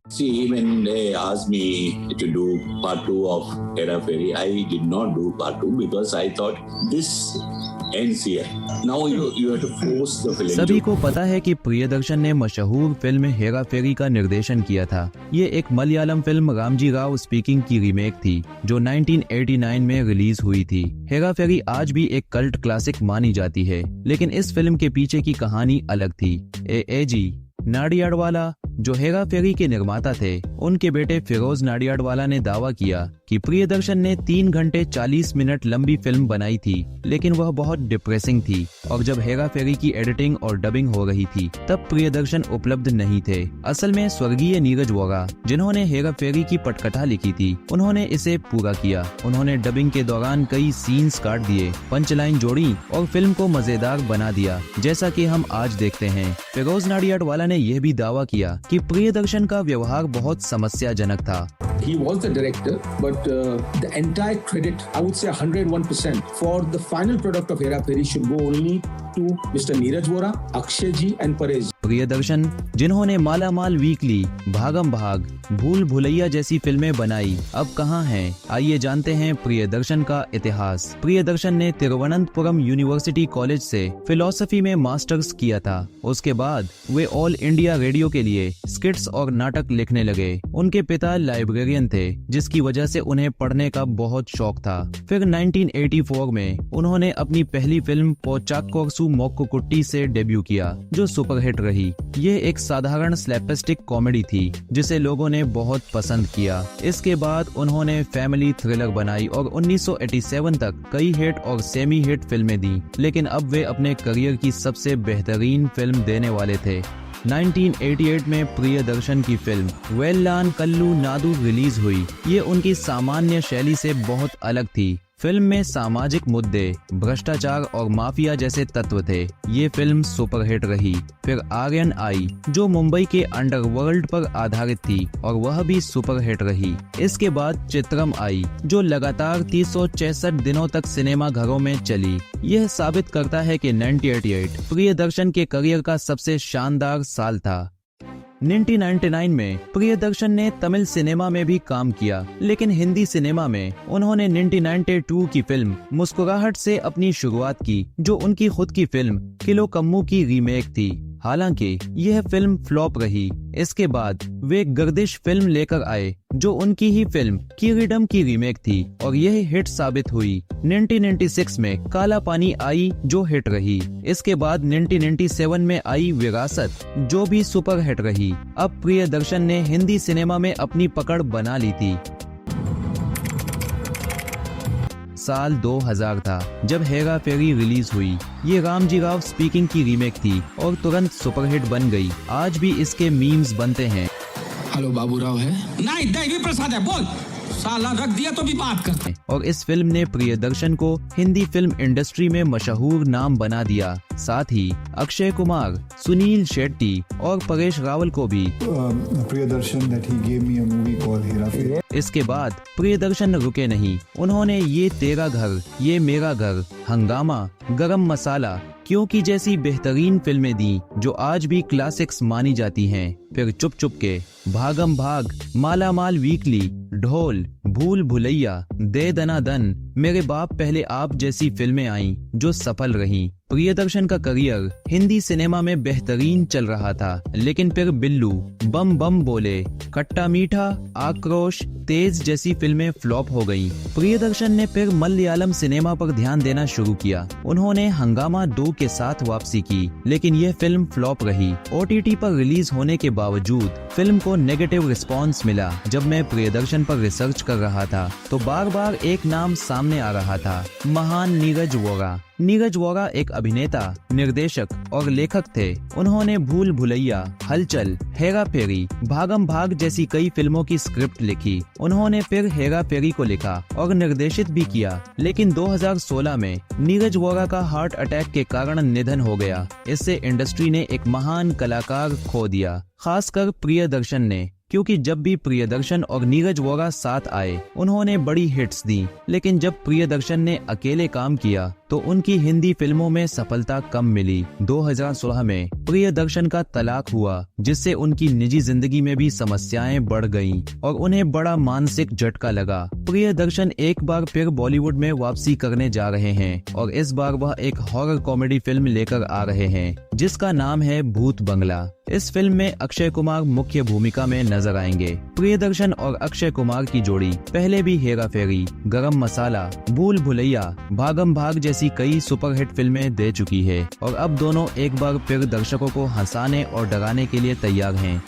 See, when they asked me to do part 2 of Hera Fairy, I did not do part 2 because I thought this ends here. Now you have to force the film. सभी को पता है कि प्रियदर्शन ने मशहूर film Hera फेरी का निर्देशन किया था। ये एक मलयालम फिल्म रामजी राव स्पीकिंग की रीमेक थी जो 1989 में रिलीज हुई थी। हेरा फेरी आज भी एक कल्ट क्लासिक मानी जाती है, लेकिन इस फिल्म के पीछे की कहानी अलग थी। ए.जी. नाडियाडवाला जो हेरा फेरी के निर्माता थे, उनके बेटे फिरोज नाडियाडवाला ने दावा किया कि प्रियदर्शन ने 3 घंटे 40 मिनट लंबी फिल्म बनाई थी, लेकिन वह बहुत डिप्रेसिंग थी और जब हेरा फेरी की एडिटिंग और डबिंग हो रही थी तब प्रियदर्शन उपलब्ध नहीं थे। असल में स्वर्गीय नीरज वोरा, जिन्होंने हेरा फेरी की पटकथा लिखी थी, उन्होंने इसे पूरा किया। उन्होंने डबिंग के दौरान कई सीन्स काट दिए, पंचलाइन जोड़ी और फिल्म को मजेदार बना दिया, जैसा कि हम आज देखते हैं। फिरोज नाडियाडवाला ने यह भी दावा किया कि प्रियदर्शन का व्यवहार बहुत समस्याजनक था। He was the director, but the entire credit, I would say 101%, for the final product of Hera Fairy should go only to Mr. Neeraj Vora, Akshay ji and Paresh. Priyadarshan, जिन्होंने माला माल वीकली, भागम भाग, भूल भुलैया जैसी फिल्में बनाई, अब कहाँ हैं? आइए जानते हैं प्रियदर्शन का इतिहास। प्रियदर्शन ने तिरुवनंतपुरम यूनिवर्सिटी कॉलेज से फिलॉसफी में मास्टर्स किया था। उसके बाद वे ऑल इंडिया रेडियो के लिए स्किट्स और नाटक लिखने लगे। उनके पिता लाइब्रेरियन थे, जिसकी वजह से उन्हें पढ़ने का बहुत शौक था। फिर 1984 में उन्होंने अपनी पहली फिल्म पोचाक्कोरसु मोक्कुकुट्टी से डेब्यू किया, जो सुपरहिट रही। ये एक साधारण स्लैपस्टिक कॉमेडी थी, जिसे लोगों ने बहुत पसंद किया। इसके बाद उन्होंने फैमिली थ्रिलर बनाई और 1987 तक कई हिट और सेमी हिट फिल्में दी, लेकिन अब वे अपने करियर की सबसे बेहतरीन फिल्म देने वाले थे। 1988 में प्रियदर्शन की फिल्म वेल्लान कल्लू नादु रिलीज हुई। ये उनकी सामान्य शैली से बहुत अलग थी। फिल्म में सामाजिक मुद्दे, भ्रष्टाचार और माफिया जैसे तत्व थे। ये फिल्म सुपरहिट रही। फिर आर्यन आई, जो मुंबई के अंडरवर्ल्ड पर आधारित थी और वह भी सुपरहिट रही। इसके बाद चित्रम आई, जो लगातार 366 दिनों तक सिनेमा घरों में चली। यह साबित करता है कि 1988 प्रियदर्शन के करियर का सबसे शानदार साल था। 1999 में प्रियदर्शन ने तमिल सिनेमा में भी काम किया, लेकिन हिंदी सिनेमा में उन्होंने 1992 की फिल्म मुस्कुराहट से अपनी शुरुआत की, जो उनकी खुद की फिल्म किलोकम्मू की रीमेक थी। हालांकि यह फिल्म फ्लॉप रही। इसके बाद वे गर्दिश फिल्म लेकर आए, जो उनकी ही फिल्म किरीडम की रीमेक थी और यह हिट साबित हुई। 1996 में काला पानी आई, जो हिट रही। इसके बाद 1997 में आई विरासत, जो भी सुपर हिट रही। अब प्रियदर्शन ने हिंदी सिनेमा में अपनी पकड़ बना ली थी। साल 2000 था जब हेरा फेरी रिलीज हुई। ये रामजी राव स्पीकिंग की रीमेक थी और तुरंत सुपरहिट बन गई। आज भी इसके मीम्स बनते हैं। हेलो बाबूराव है? नहीं, देवी प्रसाद है, बोल। साला रख दिया तो भी बात करते। और इस फिल्म ने प्रियदर्शन को हिंदी फिल्म इंडस्ट्री में मशहूर नाम बना दिया। साथ ही अक्षय कुमार, सुनील शेट्टी और परेश रावल को भी। Priyadarshan that he gave me a movie called Hera फेरी। इसके बाद प्रियदर्शन रुके नहीं। उन्होंने ये तेरा घर, ये मेरा घर, हंगामा, गरम मसाला, क्योंकि जैसी बेहतरीन फिल्में दी, जो आज भी क्लासिक्स मानी जाती हैं। फिर चुप चुप के, भागम भाग, माला माल वीकली, ढोल, भूल भुलैया, दे दना दन, मेरे बाप पहले आप जैसी फिल्में आईं, जो सफल रहीं। प्रियदर्शन का करियर हिंदी सिनेमा में बेहतरीन चल रहा था, लेकिन फिर बिल्लू, बम बम बोले, खट्टा मीठा, आक्रोश, तेज जैसी फिल्में फ्लॉप हो गईं। प्रियदर्शन ने फिर मलयालम सिनेमा पर ध्यान देना शुरू किया। उन्होंने हंगामा 2 के साथ वापसी की, लेकिन यह फिल्म फ्लॉप रही। OTT पर रिलीज होने के बावजूद फिल्म को नेगेटिव रिस्पांस मिला। जब मैं प्रियदर्शन पर रिसर्च कर रहा था, तो बार बार एक नाम सामने आ रहा था, महान नीरज वोरा। नीरज वोरा एक अभिनेता, निर्देशक और लेखक थे। उन्होंने भूल भुलैया, हलचल, हेरा फेरी, भागम भाग जैसी कई फिल्मों की स्क्रिप्ट लिखी। उन्होंने फिर हेरा फेरी को लिखा और निर्देशित भी किया, लेकिन 2016 में नीरज वोरा का हार्ट अटैक के कारण निधन हो गया। इससे इंडस्ट्री ने एक महान कलाकार खो दिया, खासकर प्रियदर्शन ने, क्योंकि जब भी प्रियदर्शन और नीरज वोरा साथ आए, उन्होंने बड़ी हिट्स दी, लेकिन जब प्रियदर्शन ने अकेले काम किया तो उनकी हिंदी फिल्मों में सफलता कम मिली। 2016 में प्रियदर्शन का तलाक हुआ, जिससे उनकी निजी जिंदगी में भी समस्याएं बढ़ गईं और उन्हें बड़ा मानसिक झटका लगा। प्रियदर्शन एक बार फिर बॉलीवुड में वापसी करने जा रहे हैं और इस बार वह एक हॉरर कॉमेडी फिल्म लेकर आ रहे हैं, जिसका नाम है भूत बंगला। इस फिल्म में अक्षय कुमार मुख्य भूमिका में नजर आएंगे। प्रियदर्शन और अक्षय कुमार की जोड़ी पहले भी हेरा फेरी, गरम मसाला, भूल भुलैया, भागम भाग जैसी कई सुपरहिट फिल्में दे चुकी है और अब दोनों एक बार फिर दर्शकों को हंसाने और डराने के लिए तैयार हैं।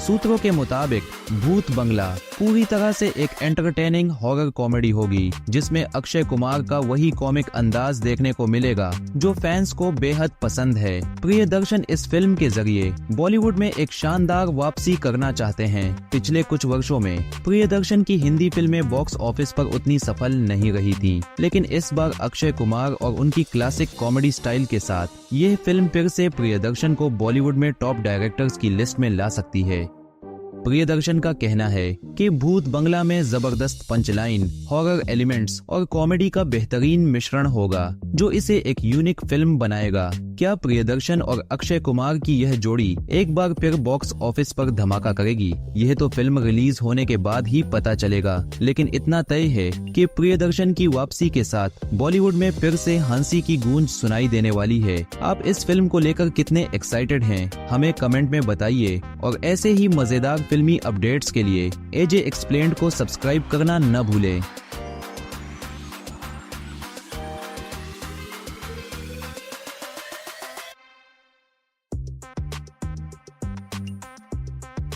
सूत्रों के मुताबिक भूत बंगला पूरी तरह से एक एंटरटेनिंग हॉरर कॉमेडी होगी, जिसमें अक्षय कुमार का वही कॉमिक अंदाज देखने को मिलेगा जो फैंस को बेहद पसंद है। प्रियदर्शन इस फिल्म के जरिए बॉलीवुड में एक शानदार वापसी करना चाहते हैं। पिछले कुछ वर्षों में प्रियदर्शन की हिंदी फिल्में बॉक्स ऑफिस पर उतनी सफल नहीं रही थी, लेकिन इस बार अक्षय कुमार और उनकी क्लासिक कॉमेडी स्टाइल के साथ ये फिल्म फिर से प्रियदर्शन को बॉलीवुड में टॉप डायरेक्टर्स की लिस्ट में ला सकती है। प्रियदर्शन का कहना है कि भूत बंगला में जबरदस्त पंचलाइन, हॉरर एलिमेंट्स और कॉमेडी का बेहतरीन मिश्रण होगा, जो इसे एक यूनिक फिल्म बनाएगा। क्या प्रियदर्शन और अक्षय कुमार की यह जोड़ी एक बार फिर बॉक्स ऑफिस पर धमाका करेगी? यह तो फिल्म रिलीज होने के बाद ही पता चलेगा, लेकिन इतना तय है कि प्रियदर्शन की वापसी के साथ बॉलीवुड में फिर से हंसी की गूंज सुनाई देने वाली है। आप इस फिल्म को लेकर कितने एक्साइटेड हैं? हमें कमेंट में बताइए और ऐसे ही मजेदार फिल्मी अपडेट्स के लिए AJ एक्सप्लेन्ड को सब्सक्राइब करना न भूलें।